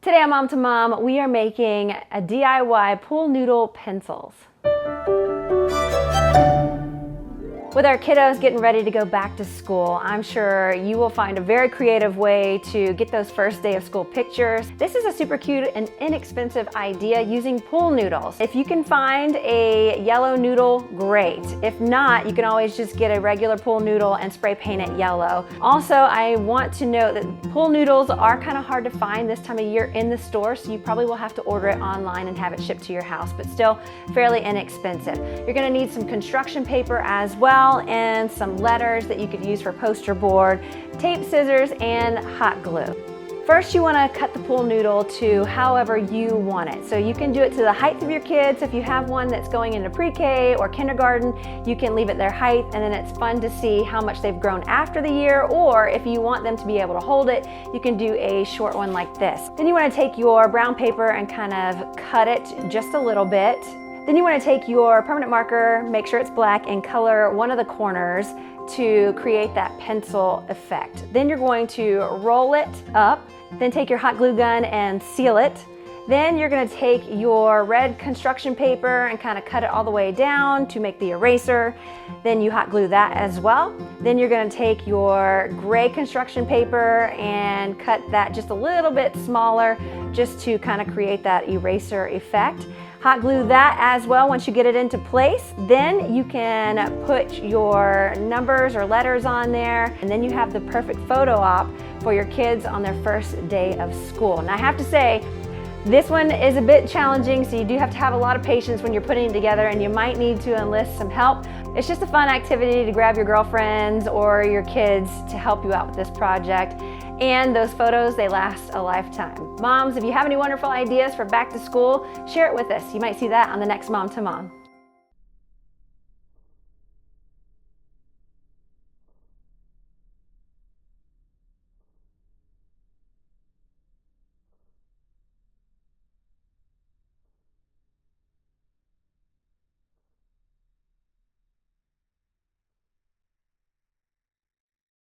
Today on Mom to Mom, we are making a DIY pool noodle pencils. With our kiddos getting ready to go back to school, I'm sure you will find a very creative way to get those first day of school pictures. This is a super cute and inexpensive idea using pool noodles. If you can find a yellow noodle, great. If not, you can always just get a regular pool noodle and spray paint it yellow. Also, I want to note that pool noodles are kind of hard to find this time of year in the store, so you probably will have to order it online and have it shipped to your house, but still fairly inexpensive. You're gonna need some construction paper as well, and some letters that you could use for poster board, tape, scissors, and hot glue. First, you want to cut the pool noodle to however you want it. So you can do it to the height of your kids. If you have one that's going into pre-K or kindergarten, you can leave it their height, and then it's fun to see how much they've grown after the year, or if you want them to be able to hold it, you can do a short one like this. Then you want to take your brown paper and kind of cut it just a little bit. Then you want to take your permanent marker, make sure it's black, and color one of the corners to create that pencil effect. Then you're going to roll it up, then take your hot glue gun and seal it. Then you're going to take your red construction paper and kind of cut it all the way down to make the eraser. Then you hot glue that as well. Then you're going to take your gray construction paper and cut that just a little bit smaller just to kind of create that eraser effect. Hot glue that as well once you get it into place. Then you can put your numbers or letters on there, and then you have the perfect photo op for your kids on their first day of school. And I have to say, this one is a bit challenging, so you do have to have a lot of patience when you're putting it together, and you might need to enlist some help. It's just a fun activity to grab your girlfriends or your kids to help you out with this project. And those photos, they last a lifetime. Moms, if you have any wonderful ideas for back to school, share it with us. You might see that on the next Mom to Mom.